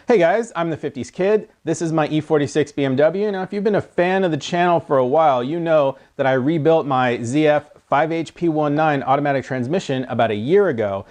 Hey guys, I'm the 50s Kid. This is my E46 BMW. Now, if you've been a fan of the channel for a while, you know that I rebuilt my ZF 5HP19 automatic transmission about a year ago.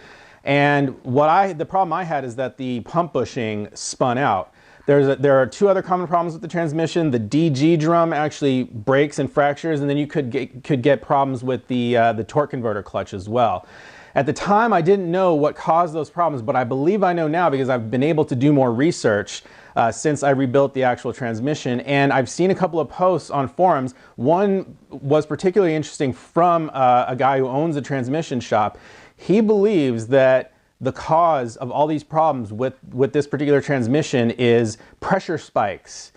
And the problem I had is that the pump bushing spun out. There are two other common problems with the transmission. The DG drum actually breaks and fractures, and then you could get problems with the torque converter clutch as well. At the time, I didn't know what caused those problems, but I believe I know now because I've been able to do more research since I rebuilt the actual transmission, and I've seen a couple of posts on forums. One was particularly interesting from a guy who owns a transmission shop. He believes that the cause of all these problems with this particular transmission is pressure spikes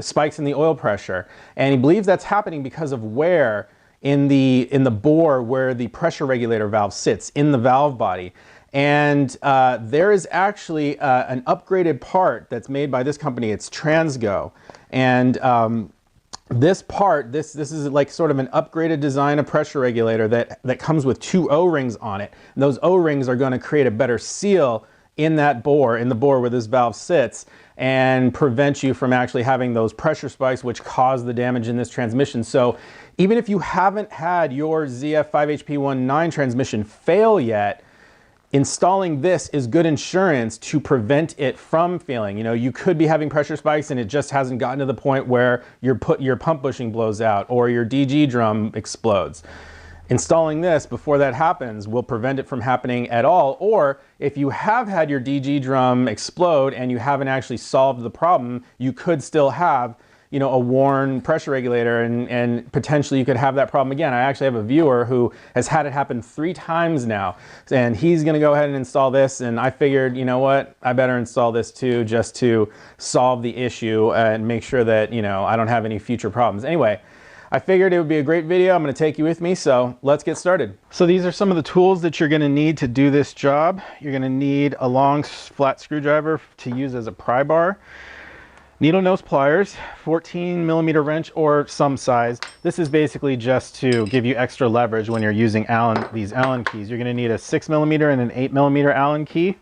spikes in the oil pressure, and he believes that's happening because of wear in the bore where the pressure regulator valve sits in the valve body. And there is actually an upgraded part that's made by this company. It's Transgo, and this part, this is like sort of an upgraded design of pressure regulator that comes with two O-rings on it. And those O-rings are going to create a better seal in the bore where this valve sits, and prevent you from actually having those pressure spikes which cause the damage in this transmission. So even if you haven't had your ZF 5HP19 transmission fail yet, installing this is good insurance to prevent it from failing. You know, you could be having pressure spikes and it just hasn't gotten to the point where your pump bushing blows out or your DG drum explodes. Installing this before that happens will prevent it from happening at all. Or if you have had your DG drum explode and you haven't actually solved the problem, you could still have, you know, a worn pressure regulator, and potentially you could have that problem again. I actually have a viewer who has had it happen 3 times now, and he's going to go ahead and install this, and I figured, you know what, I better install this too, just to solve the issue and make sure that, you know, I don't have any future problems. Anyway, I figured it would be a great video. I'm going to take you with me, so let's get started. So these are some of the tools that you're going to need to do this job. You're going to need a long flat screwdriver to use as a pry bar, needle nose pliers, 14mm wrench or some size. This is basically just to give you extra leverage when you're using these Allen keys. You're going to need a 6mm and an 8mm Allen key.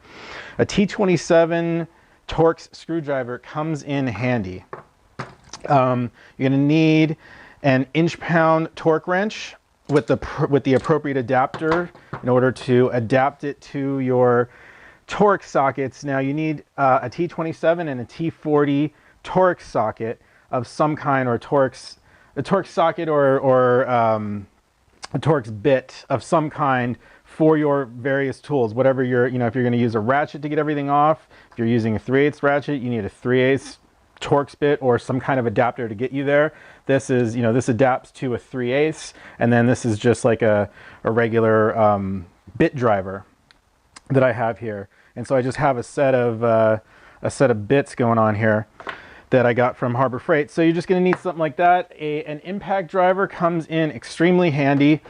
A T27 Torx screwdriver comes in handy. You're going to need an inch-pound torque wrench with the appropriate adapter in order to adapt it to your torque sockets. Now you need a T27 and a T40 Torx socket of some kind, or a Torx socket or a Torx bit of some kind for your various tools. Whatever if you're going to use a ratchet to get everything off, if you're using a 3/8 ratchet, you need a 3/8 Torx bit or some kind of adapter to get you there. This is, this adapts to a 3/8, and then this is just like a regular bit driver that I have here. And so I just have a set of bits going on here that I got from Harbor Freight. So you're just going to need something like that. An impact driver comes in extremely handy.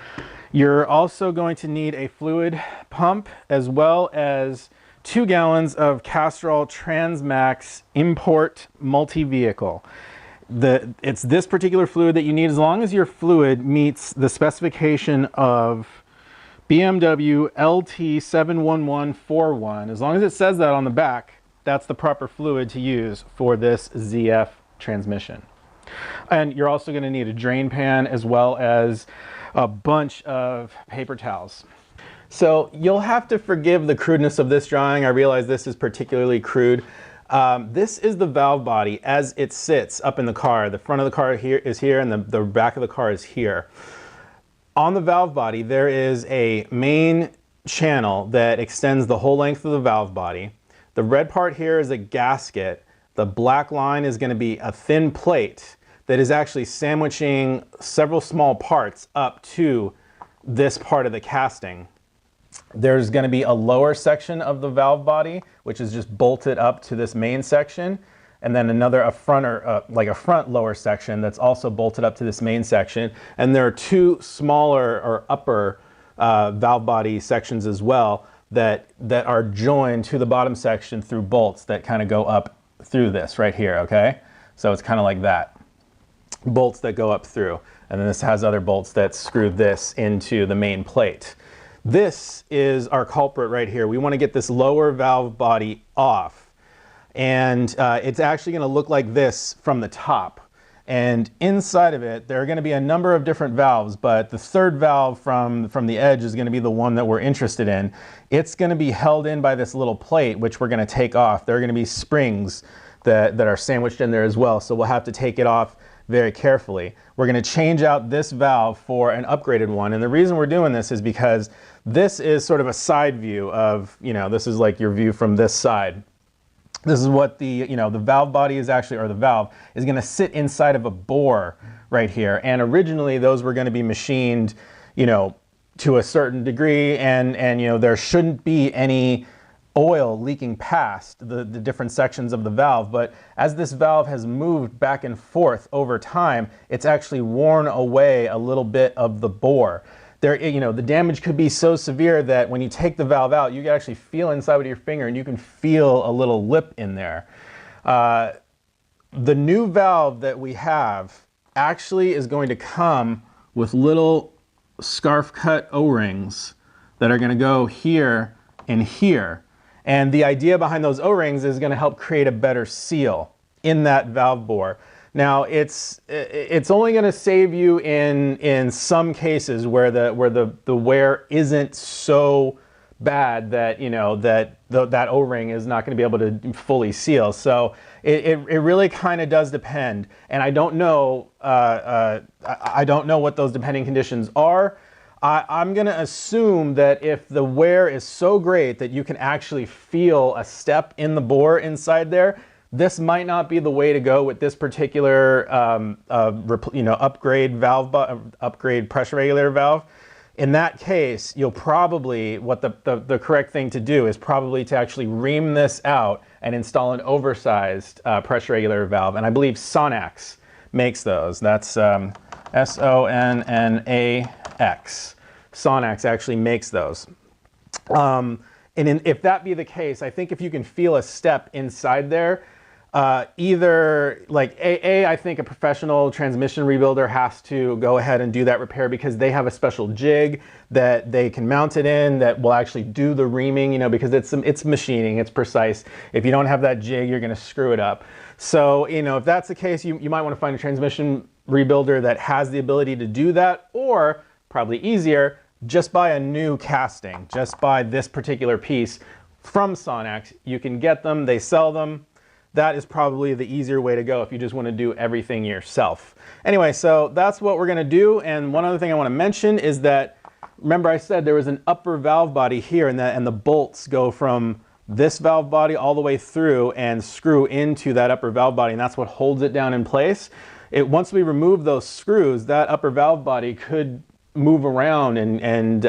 You're also going to need a fluid pump, as well as 2 gallons of Castrol Transmax import multi-vehicle. It's this particular fluid that you need, as long as your fluid meets the specification of BMW LT71141. As long as it says that on the back, that's the proper fluid to use for this ZF transmission. And you're also going to need a drain pan, as well as a bunch of paper towels. So you'll have to forgive the crudeness of this drawing. I realize this is particularly crude. This is the valve body as it sits up in the car. The front of the car is here, and the back of the car is here. On the valve body, there is a main channel that extends the whole length of the valve body. The red part here is a gasket. The black line is going to be a thin plate that is actually sandwiching several small parts up to this part of the casting. There's going to be a lower section of the valve body, which is just bolted up to this main section, and then a front lower section that's also bolted up to this main section. And there are 2 smaller or upper valve body sections as well that are joined to the bottom section through bolts that kind of go up through this right here, okay? So it's kind of like that. Bolts that go up through. And then this has other bolts that screw this into the main plate. This is our culprit right here. We want to get this lower valve body off. And it's actually going to look like this from the top. And inside of it, there are going to be a number of different valves, but the third valve from the edge is going to be the one that we're interested in. It's going to be held in by this little plate, which we're going to take off. There are going to be springs that are sandwiched in there as well, so we'll have to take it off very carefully. We're going to change out this valve for an upgraded one, and the reason we're doing this is because this is sort of a side view of, this is like your view from this side. This is what the valve body is actually, or the valve is going to sit inside of a bore right here. And originally those were going to be machined, to a certain degree, and there shouldn't be any oil leaking past the different sections of the valve. But as this valve has moved back and forth over time, it's actually worn away a little bit of the bore. The damage could be so severe that when you take the valve out, you can actually feel inside with your finger, and you can feel a little lip in there. The new valve that we have actually is going to come with little scarf cut O-rings that are going to go here and here. And the idea behind those O-rings is going to help create a better seal in that valve bore. Now, it's only going to save you in some cases where the wear isn't so bad that that O-ring is not going to be able to fully seal. So it really kind of does depend, and I don't know what those depending conditions are. I'm going to assume that if the wear is so great that you can actually feel a step in the bore inside there, this might not be the way to go with this particular upgrade pressure regulator valve. In that case, you'll probably, the correct thing to do is probably to actually ream this out and install an oversized pressure regulator valve. And I believe Sonax makes those. That's S-O-N-N-A-X. Sonax actually makes those. If that be the case, I think if you can feel a step inside there, either like I think a professional transmission rebuilder has to go ahead and do that repair, because they have a special jig that they can mount it in that will actually do the reaming, because it's machining, it's precise. If you don't have that jig, you're going to screw it up. So, if that's the case, you might want to find a transmission rebuilder that has the ability to do that, or probably easier, just buy a new casting. Just buy this particular piece from Sonax. You can get them, they sell them. That is probably the easier way to go if you just want to do everything yourself. Anyway, so that's what we're going to do. And one other thing I want to mention is that, remember I said there was an upper valve body here, and the bolts go from this valve body all the way through and screw into that upper valve body, and that's what holds it down in place. Once we remove those screws, that upper valve body could move around, and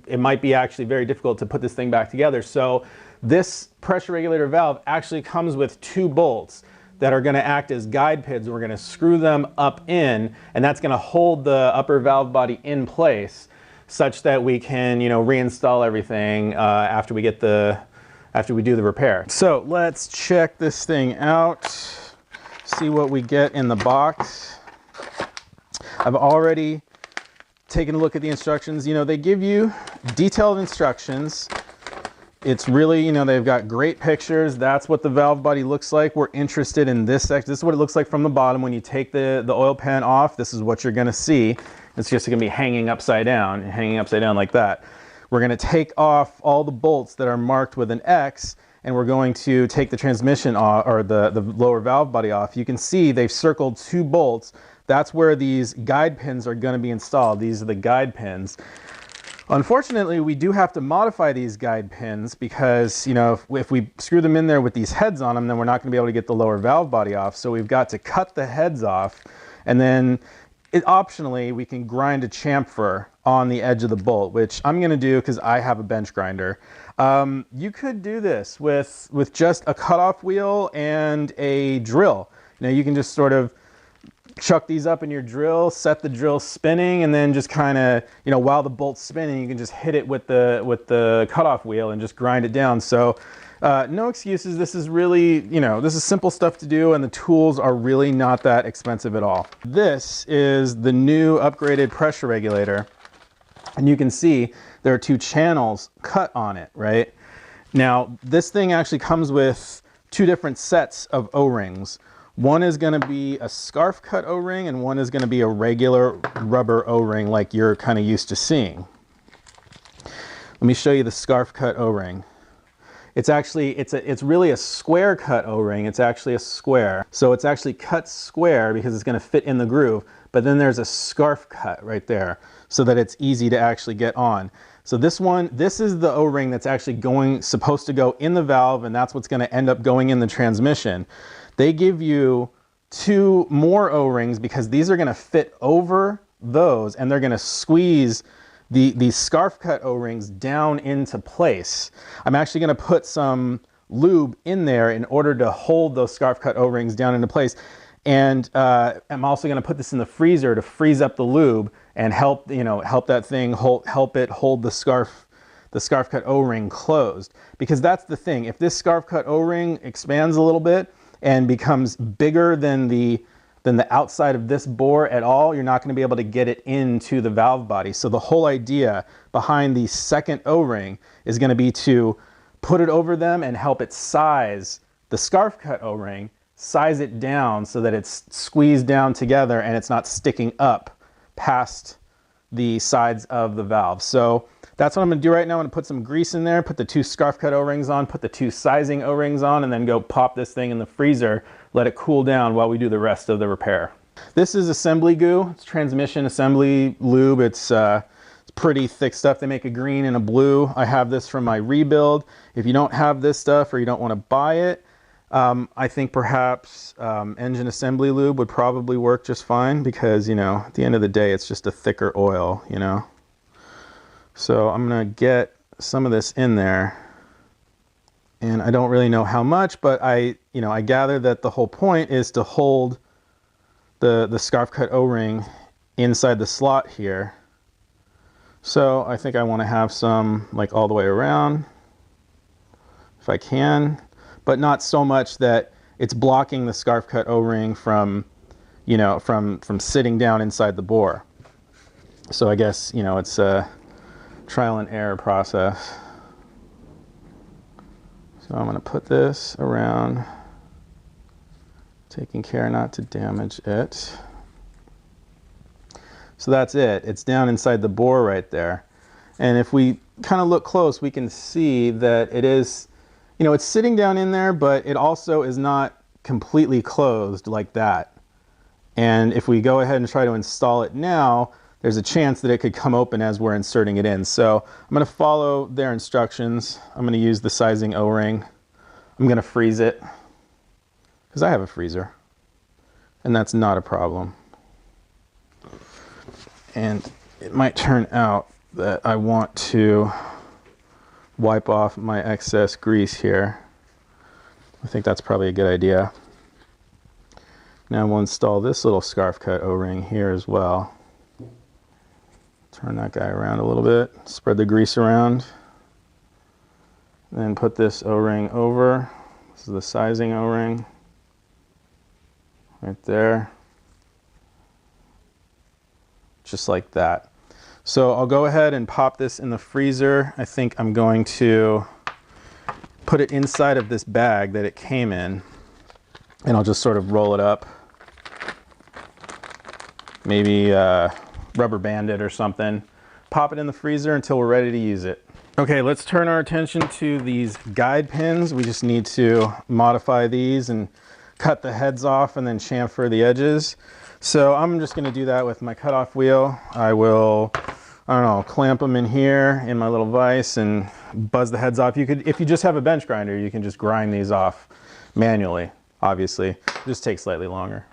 it might be actually very difficult to put this thing back together. So this pressure regulator valve actually comes with two bolts that are going to act as guide pins. We're going to screw them up in, and that's going to hold the upper valve body in place such that we can, reinstall everything after we do the repair. So let's check this thing out, see what we get in the box. I've already taken a look at the instructions. They give you detailed instructions. It's really, they've got great pictures. That's what the valve body looks like. We're interested in this section. This is what it looks like from the bottom. When you take the oil pan off, this is what you're going to see. It's just going to be hanging upside down like that. We're going to take off all the bolts that are marked with an X, and we're going to take the transmission off, or the lower valve body off. You can see they've circled two bolts. That's where these guide pins are going to be installed. These are the guide pins. Unfortunately, we do have to modify these guide pins because, if we screw them in there with these heads on them, then we're not going to be able to get the lower valve body off. So we've got to cut the heads off, and then optionally we can grind a chamfer on the edge of the bolt, which I'm going to do because I have a bench grinder. You could do this with just a cutoff wheel and a drill. You can just sort of chuck these up in your drill, set the drill spinning, and then just kind of, while the bolt's spinning, you can just hit it with the cutoff wheel and just grind it down. So no excuses. This is really, this is simple stuff to do, and the tools are really not that expensive at all. This is the new upgraded pressure regulator, and you can see there are two channels cut on it, right? Now, this thing actually comes with two different sets of O-rings. One is going to be a scarf cut O-ring and one is going to be a regular rubber O-ring like you're kind of used to seeing. Let me show you the scarf cut O-ring. It's actually, it's really a square cut O-ring. It's actually a square. So it's actually cut square because it's going to fit in the groove, but then there's a scarf cut right there so that it's easy to actually get on. So this is the O-ring that's actually supposed to go in the valve, and that's what's going to end up going in the transmission. They give you two more O-rings because these are going to fit over those, and they're going to squeeze these scarf cut O-rings down into place. I'm actually going to put some lube in there in order to hold those scarf cut O-rings down into place. And I'm also going to put this in the freezer to freeze up the lube and help that thing help it hold the scarf cut O-ring closed. Because that's the thing. If this scarf cut O-ring expands a little bit and becomes bigger than the outside of this bore at all, you're not going to be able to get it into the valve body. So the whole idea behind the second O-ring is going to be to put it over them and help it size the scarf cut O-ring, size it down so that it's squeezed down together and it's not sticking up past the sides of the valve. So that's what I'm going to do right now. I'm going to put some grease in there, put the two scarf cut O-rings on, put the two sizing O-rings on, and then go pop this thing in the freezer, let it cool down while we do the rest of the repair. This is assembly goo. It's transmission assembly lube. It's pretty thick stuff. They make a green and a blue. I have this from my rebuild. If you don't have this stuff or you don't want to buy it, I think perhaps engine assembly lube would probably work just fine because, at the end of the day, it's just a thicker oil, So I'm going to get some of this in there. And I don't really know how much, but I gather that the whole point is to hold the scarf cut O-ring inside the slot here. So I think I want to have some like all the way around if I can, but not so much that it's blocking the scarf cut O-ring from sitting down inside the bore. So I guess, it's a trial and error process. So I'm going to put this around, taking care not to damage it. So that's it. It's down inside the bore right there. And if we kind of look close, we can see that it is, it's sitting down in there, but it also is not completely closed like that. And if we go ahead and try to install it now, there's a chance that it could come open as we're inserting it in. So I'm going to follow their instructions. I'm going to use the sizing O-ring. I'm going to freeze it because I have a freezer and that's not a problem. And it might turn out that I want to wipe off my excess grease here. I think that's probably a good idea. Now we'll install this little scarf cut O-ring here as well. Turn that guy around a little bit, spread the grease around, then put this O-ring over. This is the sizing O-ring right there, just like that. So I'll go ahead and pop this in the freezer. I think I'm going to put it inside of this bag that it came in, and I'll just sort of roll it up. Maybe rubber band it or something. Pop it in the freezer until we're ready to use it. Okay, let's turn our attention to these guide pins. We just need to modify these and cut the heads off and then chamfer the edges. So I'm just going to do that with my cutoff wheel. I will, clamp them in here in my little vise and buzz the heads off. You could, if you just have a bench grinder, you can just grind these off manually, obviously. It just takes slightly longer.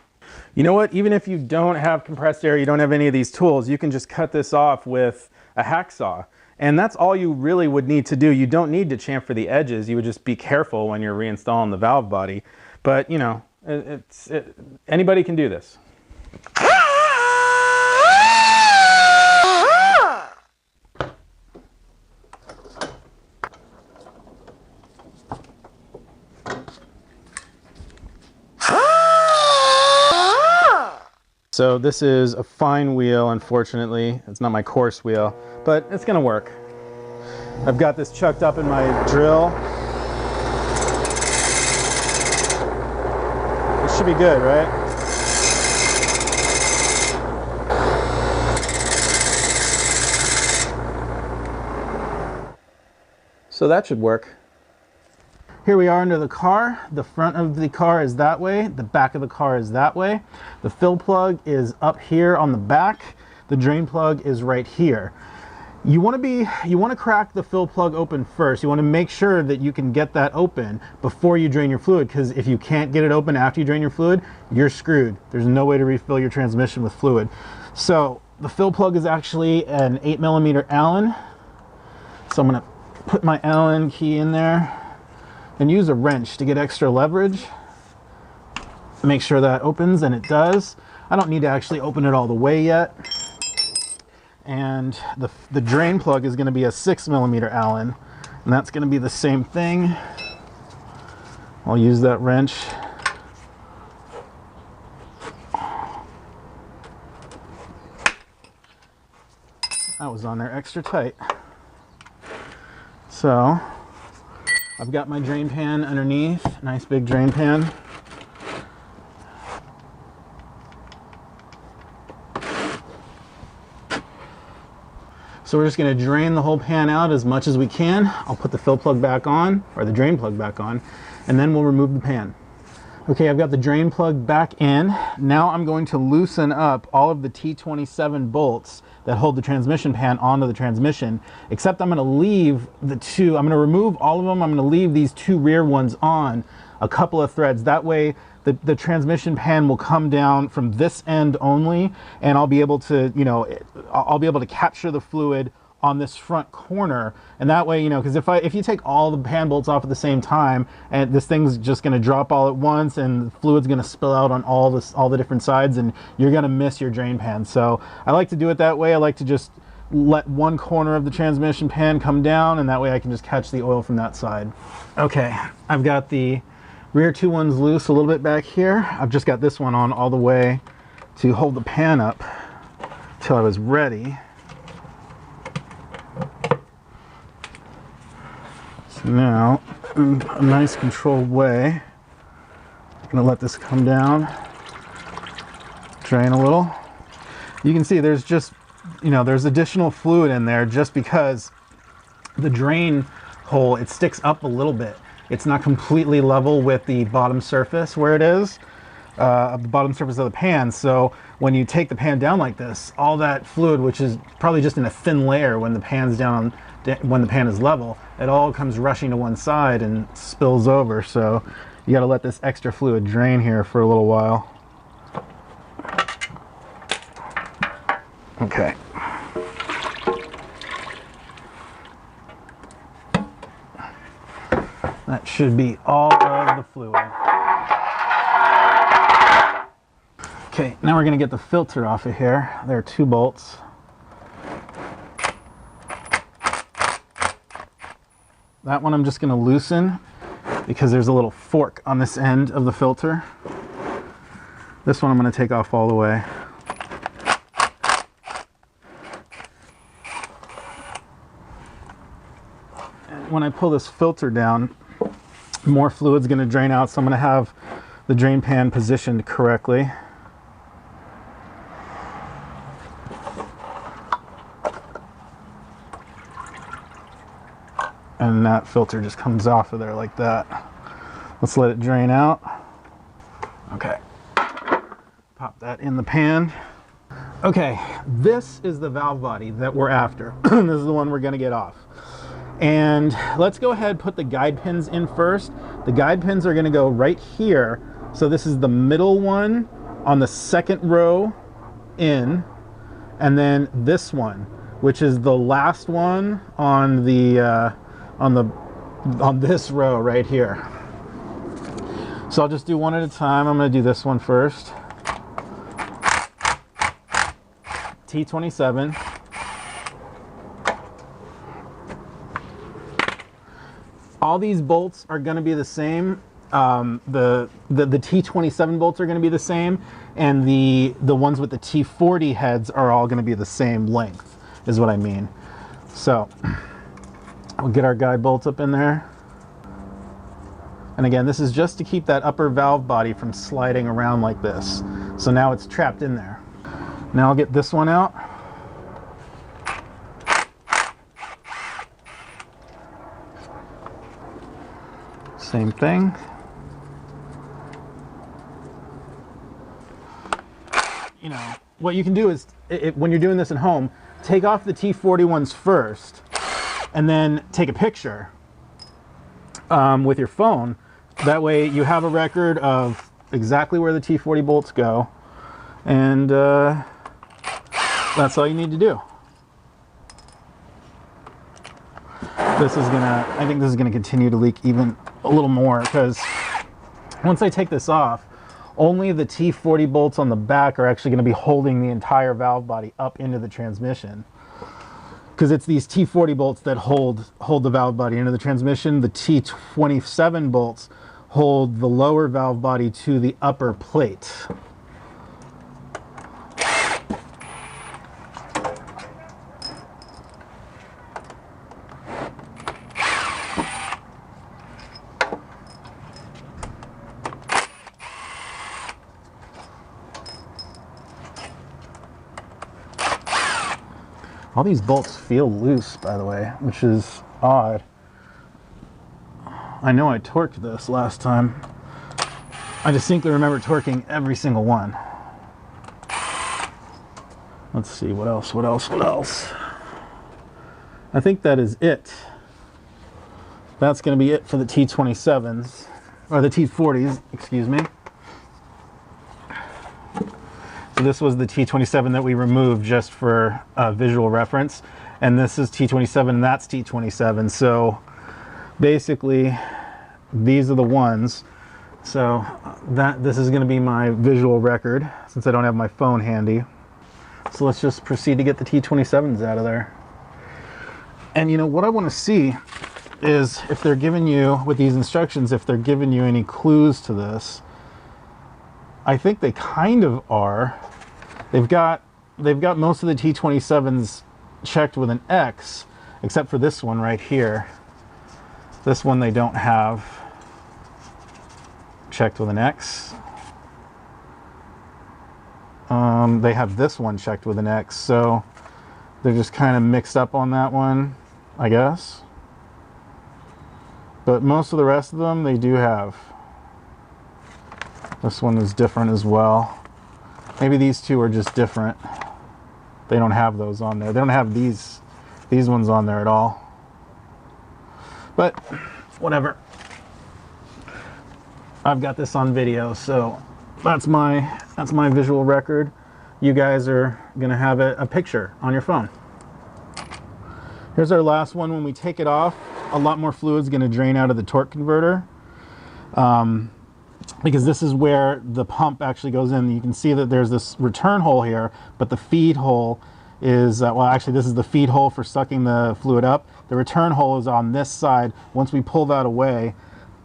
You know what? Even if you don't have compressed air, you don't have any of these tools, you can just cut this off with a hacksaw. And that's all you really would need to do. You don't need to chamfer the edges. You would just be careful when you're reinstalling the valve body. But, anybody can do this. So this is a fine wheel, unfortunately. It's not my coarse wheel, but it's gonna work. I've got this chucked up in my drill. should be good, right? So that should work. Here we are under the car. The front of the car is that way. The back of the car is that way. The fill plug is up here on the back. The drain plug is right here. You want to crack the fill plug open first. You want to make sure that you can get that open before you drain your fluid, because if you can't get it open after you drain your fluid, you're screwed. There's no way to refill your transmission with fluid. So the fill plug is actually an 8mm Allen. So I'm going to put my Allen key in there and use a wrench to get extra leverage. Make sure that opens, and it does. I don't need to actually open it all the way yet. And the drain plug is going to be a 6mm Allen, and that's going to be the same thing. I'll use that wrench. That was on there extra tight. So I've got my drain pan underneath, nice big drain pan. So we're just going to drain the whole pan out as much as we can. I'll put the fill plug back on, or the drain plug back on, and then we'll remove the pan. Okay, I've got the drain plug back in. Now I'm going to loosen up all of the T27 bolts that hold the transmission pan onto the transmission, except I'm going to leave I'm going to remove all of them. I'm going to leave these two rear ones on a couple of threads. That way the transmission pan will come down from this end only, and I'll be able to, I'll be able to capture the fluid on this front corner. And that way, because if you take all the pan bolts off at the same time, and this thing's just going to drop all at once, and the fluid's going to spill out on all the different sides, and you're going to miss your drain pan. So I like to do it that way. I like to just let one corner of the transmission pan come down, and that way I can just catch the oil from that side. Okay, I've got the rear two ones loose a little bit back here. I've just got this one on all the way to hold the pan up till I was ready. So now, in a nice controlled way, I'm gonna let this come down, drain a little. You can see there's just, there's additional fluid in there just because the drain hole, it sticks up a little bit. It's not completely level with the bottom surface where it is, the bottom surface of the pan. So when you take the pan down like this, all that fluid, which is probably just in a thin layer when the pan's down, when the pan is level, it all comes rushing to one side and spills over. So you got to let this extra fluid drain here for a little while. Okay. That should be all of the fluid. Okay, now we're going to get the filter off of here. There are two bolts. That one I'm just going to loosen because there's a little fork on this end of the filter. This one I'm going to take off all the way. And when I pull this filter down, more fluid's going to drain out, so I'm going to have the drain pan positioned correctly. And that filter just comes off of there like that. Let's let it drain out. Okay. Pop that in the pan. Okay, this is the valve body that we're after. This is the one we're going to get off. And let's go ahead and put the guide pins in first. The guide pins are going to go right here. So this is the middle one on the second row in, and then this one, which is the last one on the on this row right here. So I'll just do one at a time. I'm going to do this one first. T27. All these bolts are going to be the same. The T27 bolts are going to be the same, and the ones with the T40 heads are all going to be the same length, is what I mean. So we'll get our guide bolts up in there. And again, this is just to keep that upper valve body from sliding around like this. So now it's trapped in there. Now I'll get this one out. Same thing. You know, what you can do is, when you're doing this at home, take off the T40 ones first, and then take a picture with your phone. That way you have a record of exactly where the T40 bolts go, and that's all you need to do. This is gonna, I think this is gonna continue to leak even a little more, because once I take this off, only the T40 bolts on the back are actually going to be holding the entire valve body up into the transmission. Because it's these T40 bolts that hold the valve body into the transmission. The T27 bolts hold the lower valve body to the upper plate. All these bolts feel loose, by the way, which is odd. I know I torqued this last time. I distinctly remember torquing every single one. Let's see, what else? I think that is it. That's going to be it for the T27s, or the T40s, excuse me. So this was the T27 that we removed just for visual reference, and this is T27 and that's T27. So basically these are the ones. So this is going to be my visual record since I don't have my phone handy. So let's just proceed to get the T27s out of there. And you know what I want to see is if they're giving you, with these instructions, if they're giving you any clues to this. I think they kind of are. They've got most of the T27s checked with an X, except for this one right here. This one they don't have checked with an X. They have this one checked with an X, so they're just kind of mixed up on that one, I guess. But most of the rest of them they do have. This one is different as well. Maybe these two are just different. They don't have those on there. They don't have these ones on there at all. But whatever. I've got this on video, so that's my visual record. You guys are gonna have a picture on your phone. Here's our last one. When we take it off, a lot more fluid is gonna drain out of the torque converter. Because this is where the pump actually goes in. You can see that there's this return hole here, but the feed hole is, well, actually this is the feed hole for sucking the fluid up. The return hole is on this side. Once we pull that away,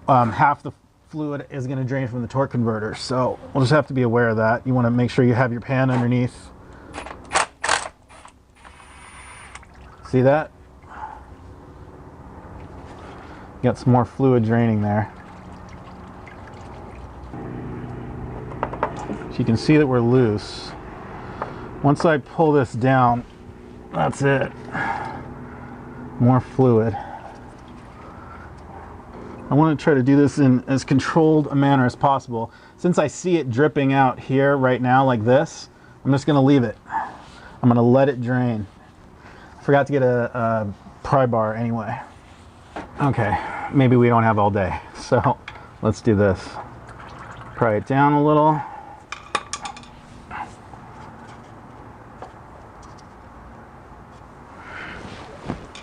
half the fluid is going to drain from the torque converter. So we'll just have to be aware of that. You want to make sure you have your pan underneath. See that? Got some more fluid draining there. You can see that we're loose. Once I pull this down, that's it. More fluid. I want to try to do this in as controlled a manner as possible. Since I see it dripping out here right now like this, I'm just going to leave it. I'm going to let it drain. I forgot to get a pry bar anyway. Okay, maybe we don't have all day, so let's do this. Pry it down a little.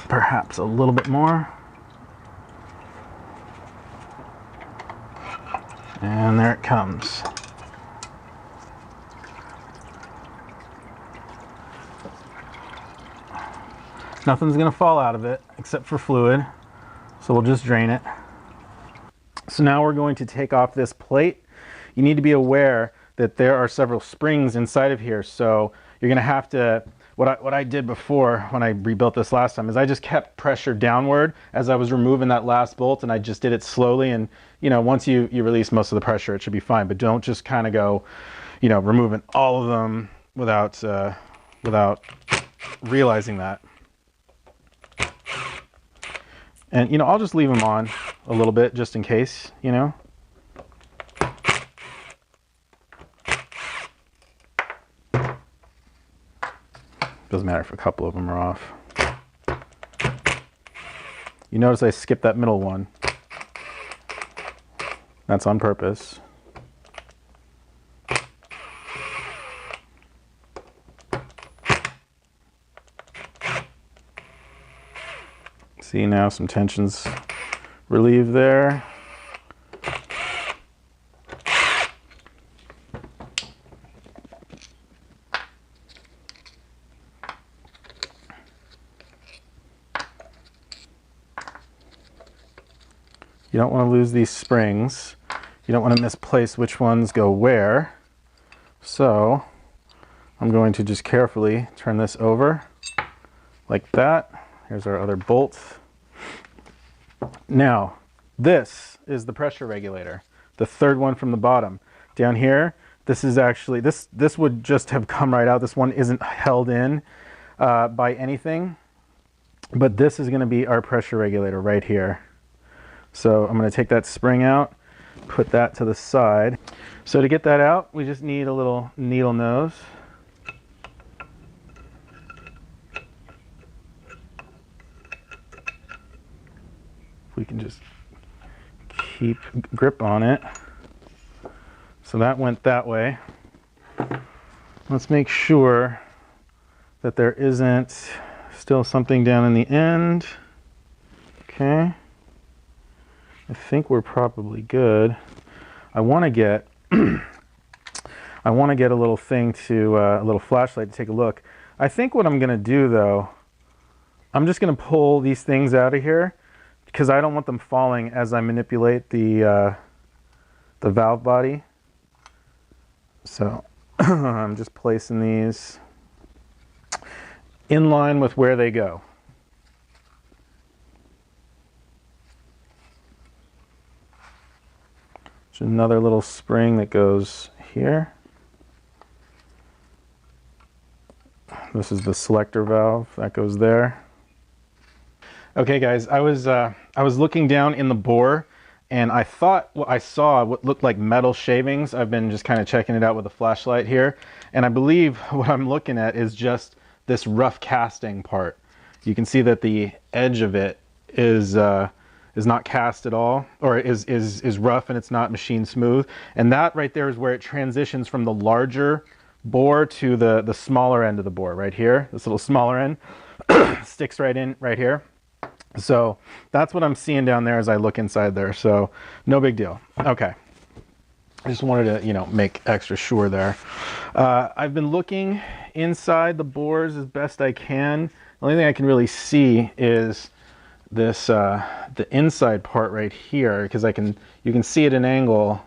Perhaps a little bit more. And there it comes. Nothing's going to fall out of it except for fluid, so we'll just drain it. So now we're going to take off this plate. You need to be aware that there are several springs inside of here, so you're going to have to what I did before when I rebuilt this last time is I just kept pressure downward as I was removing that last bolt, and I just did it slowly. And you know, once you release most of the pressure, it should be fine. But don't just kind of go, you know, removing all of them without realizing that. And you know, I'll just leave them on a little bit just in case, you know. Doesn't matter if a couple of them are off. You notice I skipped that middle one. That's on purpose. See, now some tension's relieved there. You don't want to lose these springs. You don't want to misplace which ones go where. So I'm going to just carefully turn this over like that. Here's our other bolt. Now, this is the pressure regulator, the third one from the bottom. Down here, this is actually, this would just have come right out. This one isn't held in by anything, but this is going to be our pressure regulator right here. So I'm going to take that spring out, put that to the side. So to get that out, we just need a little needle nose. We can just keep grip on it. So that went that way. Let's make sure that there isn't still something down in the end. Okay. I think we're probably good. I want to get I want to get a little thing to a little flashlight to take a look. I think what I'm going to do though, I'm just going to pull these things out of here because I don't want them falling as I manipulate the valve body. So I'm just placing these in line with where they go. There's another little spring that goes here. This is the selector valve that goes there. Okay guys, I was looking down in the bore and I thought what I saw what looked like metal shavings. I've been just kind of checking it out with a flashlight here, and I believe what I'm looking at is just this rough casting part. You can see that the edge of it is not cast at all, or is rough, and it's not machine smooth. And that right there is where it transitions from the larger bore to the smaller end of the bore right here. This little smaller end sticks right in right here. So that's what I'm seeing down there as I look inside there. So no big deal. Okay. I just wanted to, you know, make extra sure there. I've been looking inside the bores as best I can. The only thing I can really see is this the inside part right here, because you can see at an angle,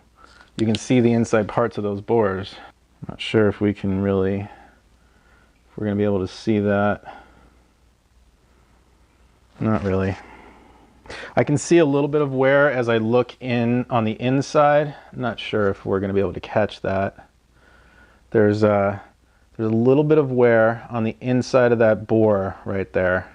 you can see the inside parts of those bores. I'm not sure if we can really, if we're going to be able to see that. Not really. I can see a little bit of wear as I look in on the inside. I'm not sure if we're going to be able to catch that. There's a little bit of wear on the inside of that bore right there.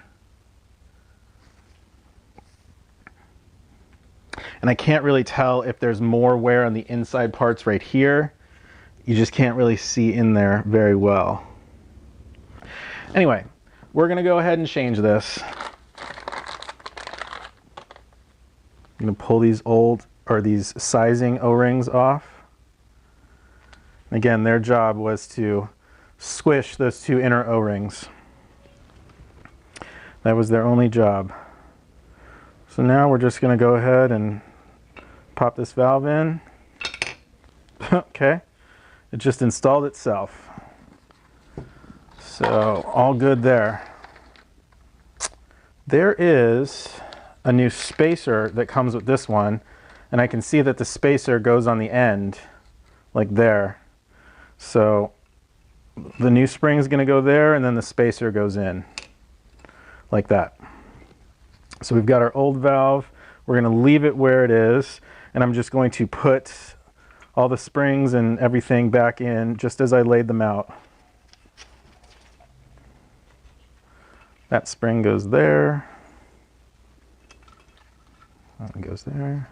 And I can't really tell if there's more wear on the inside parts right here. You just can't really see in there very well. Anyway, we're going to go ahead and change this. I'm going to pull these sizing O-rings off. Again, their job was to squish those two inner O-rings. That was their only job. So now we're just going to go ahead and pop this valve in. Okay, it just installed itself. So all good there. There is a new spacer that comes with this one, and I can see that the spacer goes on the end like there. So the new spring is going to go there, and then the spacer goes in like that. So we've got our old valve. We're going to leave it where it is, and I'm just going to put all the springs and everything back in just as I laid them out. That spring goes there. That one goes there.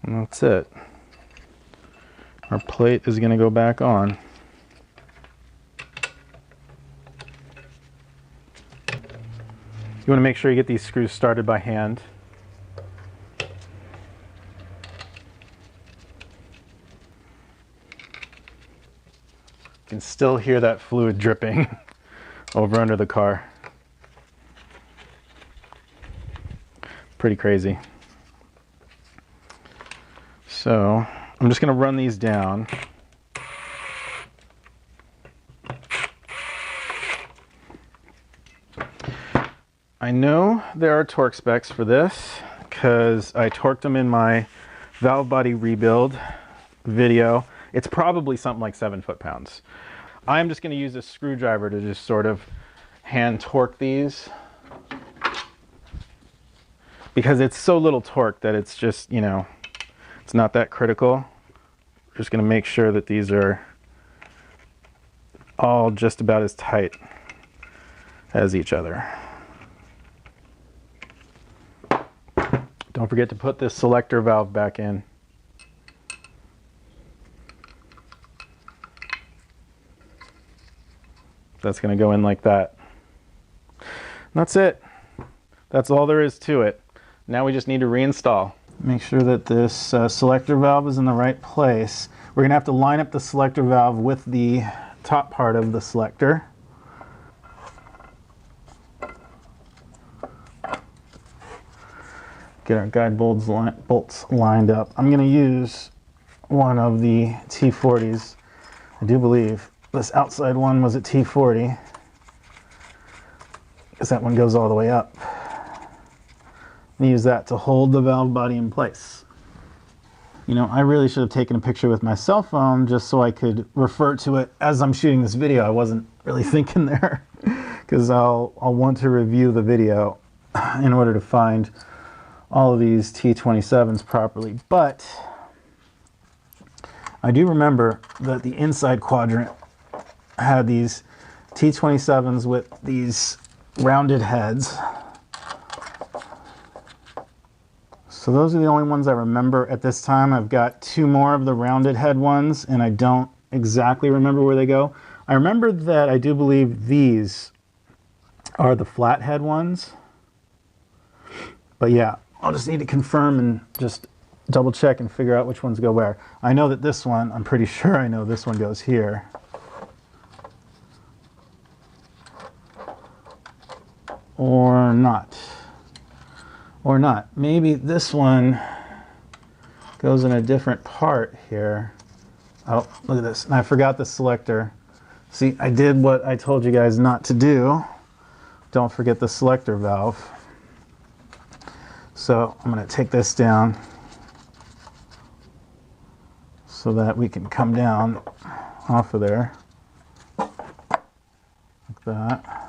And that's it. Our plate is going to go back on. You want to make sure you get these screws started by hand. You can still hear that fluid dripping over under the car. Pretty crazy. So I'm just going to run these down. I know there are torque specs for this because I torqued them in my valve body rebuild video. It's probably something like 7 foot-pounds. I'm just going to use a screwdriver to just sort of hand torque these because it's so little torque that it's just, you know, it's not that critical. Just going to make sure that these are all just about as tight as each other. Don't forget to put this selector valve back in. That's going to go in like that. And that's it. That's all there is to it. Now we just need to reinstall. Make sure that this selector valve is in the right place. We're going to have to line up the selector valve with the top part of the selector. Get our guide bolts lined up. I'm going to use one of the T40s. I do believe this outside one was a T40 because that one goes all the way up. And use that to hold the valve body in place. You know, I really should have taken a picture with my cell phone just so I could refer to it as I'm shooting this video. I wasn't really thinking there because I'll want to review the video in order to find all of these T27s properly. But I do remember that the inside quadrant had these T27s with these rounded heads. So those are the only ones I remember at this time. I've got 2 more of the rounded head ones, and I don't exactly remember where they go. I remember that I do believe these are the flathead ones. But yeah, I'll just need to confirm and just double check and figure out which ones go where. I know that this one, I'm pretty sure I know this one goes here. Or not. Or not. Maybe this one goes in a different part here. Oh, look at this. And I forgot the selector. See, I did what I told you guys not to do. Don't forget the selector valve. So I'm going to take this down so that we can come down off of there. Like that.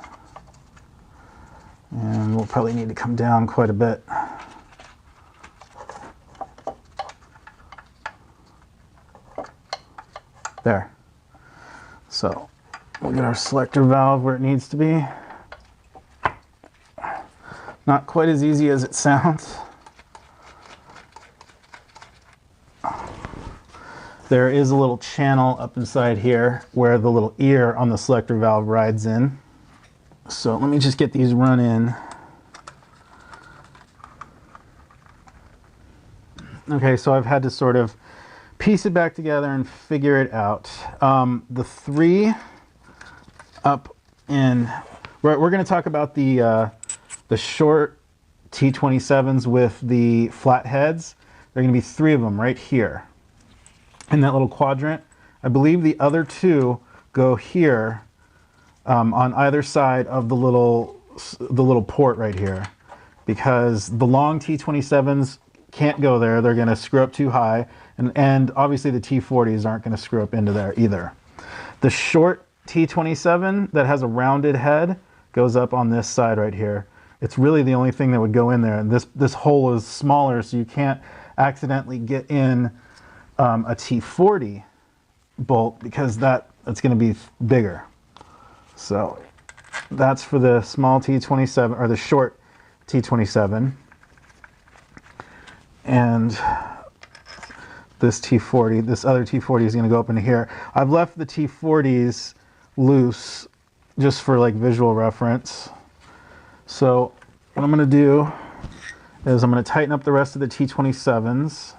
And we'll probably need to come down quite a bit. There. So we'll get our selector valve where it needs to be. Not quite as easy as it sounds. There is a little channel up inside here where the little ear on the selector valve rides in. So let me just get these run in. Okay, so I've had to sort of piece it back together and figure it out. The 3 up in, we're going to talk about the short T27s with the flat heads. There are going to be 3 of them right here in that little quadrant. I believe the other 2 go here on either side of the little port right here, because the long T27s can't go there. They're going to screw up too high, and obviously the T40s aren't going to screw up into there either. The short T27 that has a rounded head goes up on this side right here. It's really the only thing that would go in there, and this hole is smaller, so you can't accidentally get in a T40 bolt, because it's going to be bigger. So that's for the small T27, or the short T27. And this T40, this other T40 is going to go up into here. I've left the T40s loose just for like visual reference. So what I'm going to do is I'm going to tighten up the rest of the T27s.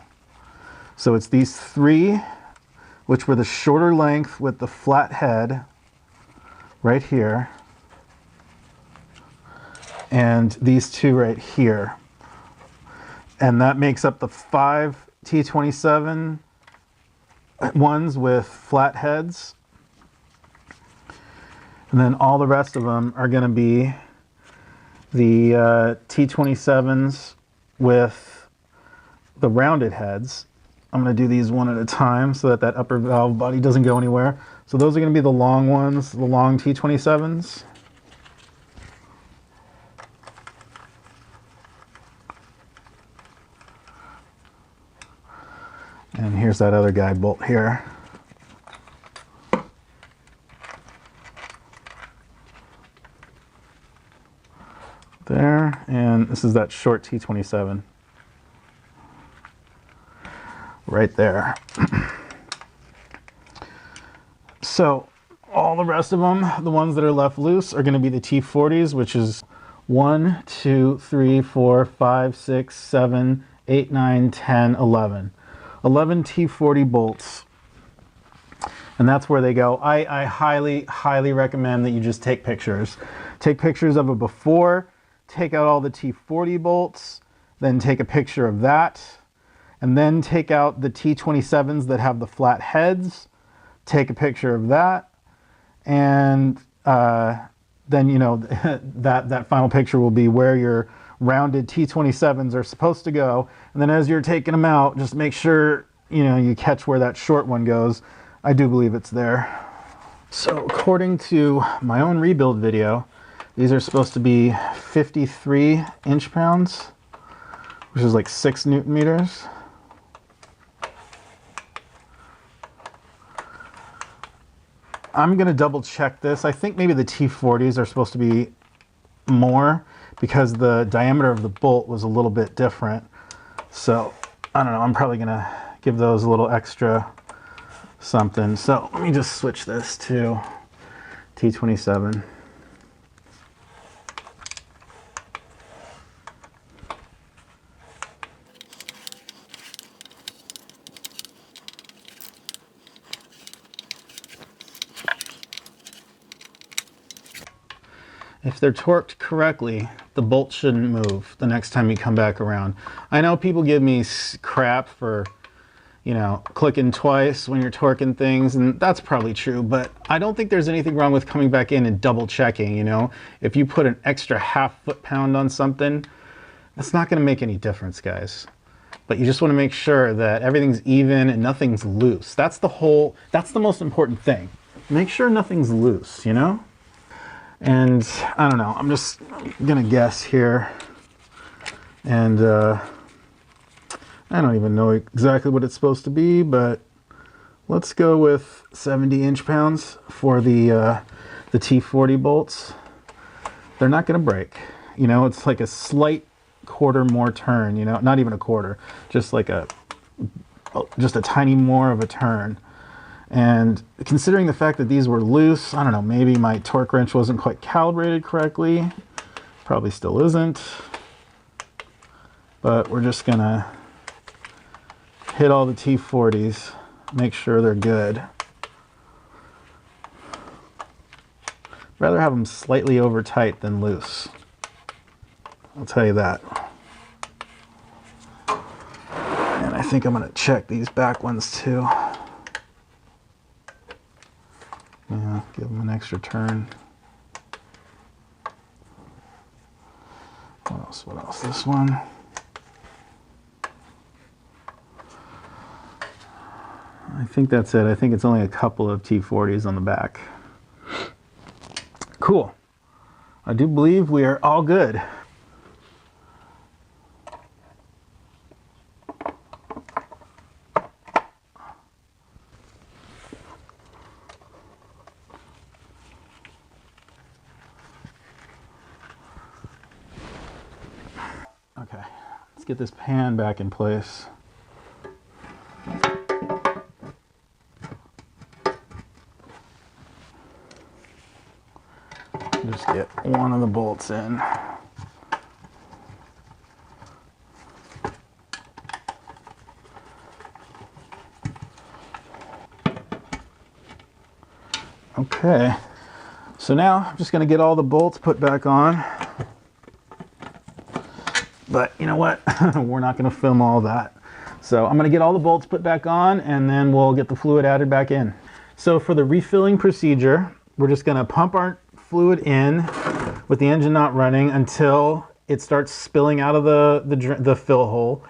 So it's these three, which were the shorter length with the flat head right here, and these two right here. And that makes up the 5 T27 ones with flat heads. And then all the rest of them are going to be the T27s with the rounded heads. I'm going to do these one at a time so that upper valve body doesn't go anywhere. So those are going to be the long ones, the long T27s. And here's that other guide bolt here. There, and this is that short T27. Right there. So all the rest of them, the ones that are left loose, are going to be the T40s, which is 1, 2, 3, 4, 5, 6, 7, 8, 9, 10, 11. 11 T40 bolts. And that's where they go. I highly, highly recommend that you just take pictures. Take pictures of it before, take out all the T40 bolts, then take a picture of that, and then take out the T27s that have the flat heads, take a picture of that, and then, you know, that final picture will be where your rounded T27s are supposed to go. And then as you're taking them out, just make sure, you know, you catch where that short one goes. I do believe it's there. So according to my own rebuild video, these are supposed to be 53 inch-pounds, which is like 6 Newton meters. I'm going to double check this. I think maybe the T40s are supposed to be more because the diameter of the bolt was a little bit different. So I don't know, I'm probably going to give those a little extra something. So let me just switch this to T27. If they're torqued correctly, the bolt shouldn't move the next time you come back around. I know people give me crap for, you know, clicking twice when you're torquing things, and that's probably true, but I don't think there's anything wrong with coming back in and double checking, you know? If you put an extra half foot-pound on something, that's not gonna make any difference, guys. But you just wanna make sure that everything's even and nothing's loose. That's the most important thing. Make sure nothing's loose, you know? And I don't know, I'm just gonna guess here, and I don't even know exactly what it's supposed to be, but let's go with 70 inch-pounds for the T40 bolts. They're not gonna break, you know. It's like a slight quarter more turn, you know, not even a quarter, just like just a tiny more of a turn. And considering the fact that these were loose, I don't know, maybe my torque wrench wasn't quite calibrated correctly. Probably still isn't. But we're just gonna hit all the T40s, make sure they're good. Rather have them slightly over tight than loose. I'll tell you that. And I think I'm gonna check these back ones too. Yeah, give them an extra turn. What else? What else? This one. I think that's it. I think it's only a couple of T40s on the back. Cool. I do believe we are all good. Okay, let's get this pan back in place. Just get one of the bolts in. Okay, so now I'm just going to get all the bolts put back on. But you know what? We're not going to film all that. So I'm going to get all the bolts put back on and then we'll get the fluid added back in. So for the refilling procedure, we're just going to pump our fluid in with the engine not running until it starts spilling out of the fill hole.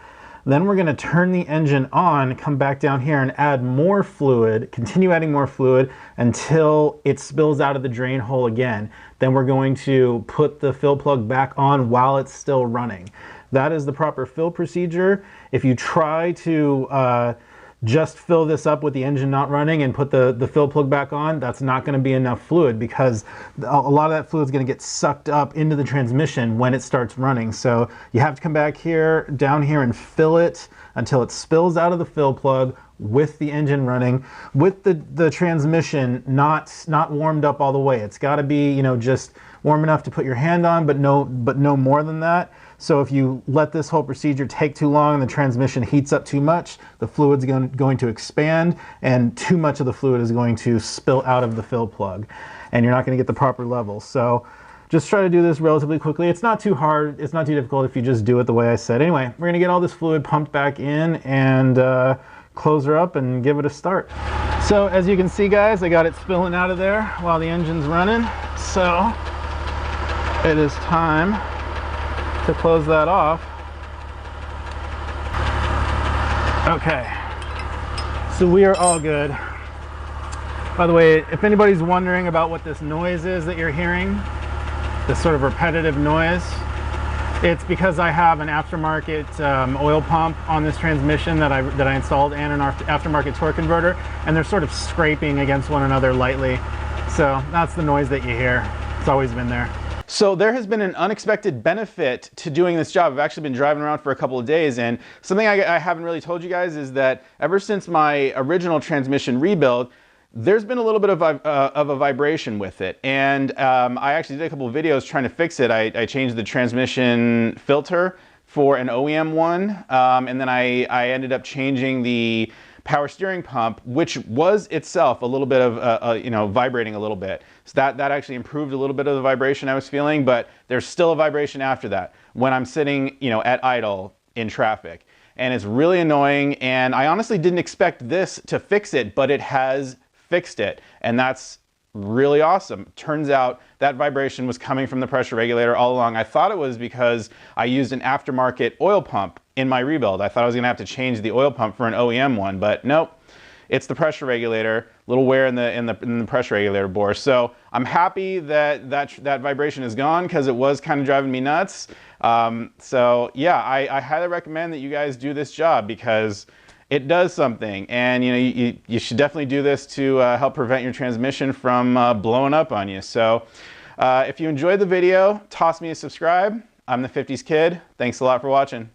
Then we're going to turn the engine on, come back down here and add more fluid, continue adding more fluid until it spills out of the drain hole again. Then we're going to put the fill plug back on while it's still running. That is the proper fill procedure. If you try to just fill this up with the engine not running and put the fill plug back on, that's not going to be enough fluid because a lot of that fluid is going to get sucked up into the transmission when it starts running. So you have to come back here, down here, and fill it until it spills out of the fill plug with the engine running, with the transmission not warmed up all the way. It's got to be, you know, just warm enough to put your hand on, but no more than that. So if you let this whole procedure take too long and the transmission heats up too much, the fluid's going to expand and too much of the fluid is going to spill out of the fill plug and you're not going to get the proper level. So just try to do this relatively quickly. It's not too hard, it's not too difficult if you just do it the way I said. Anyway, we're going to get all this fluid pumped back in and close her up and give it a start. So as you can see, guys, I got it spilling out of there while the engine's running. So it is time to close that off. Okay, so we are all good. By the way, if anybody's wondering about what this noise is that you're hearing, this sort of repetitive noise, it's because I have an aftermarket oil pump on this transmission that I installed and an aftermarket torque converter, and they're sort of scraping against one another lightly. So that's the noise that you hear. It's always been there. So there has been an unexpected benefit to doing this job. I've actually been driving around for a couple of days, and something I haven't really told you guys is that ever since my original transmission rebuild, there's been a little bit of a vibration with it. And I actually did a couple of videos trying to fix it. I changed the transmission filter for an OEM one, and then I ended up changing the power steering pump, which was itself a little bit of, you know, vibrating a little bit. So that actually improved a little bit of the vibration I was feeling, but there's still a vibration after that when I'm sitting, you know, at idle in traffic. And it's really annoying, and I honestly didn't expect this to fix it, but it has fixed it, and that's really awesome. Turns out that vibration was coming from the pressure regulator all along. I thought it was because I used an aftermarket oil pump in my rebuild. I thought I was gonna have to change the oil pump for an OEM one, but nope. It's the pressure regulator, little wear in the pressure regulator bore. So I'm happy that that vibration is gone because it was kind of driving me nuts. So yeah, I highly recommend that you guys do this job because it does something, and you know you should definitely do this to help prevent your transmission from blowing up on you. So if you enjoyed the video, toss me a subscribe. I'm the 50s Kid. Thanks a lot for watching.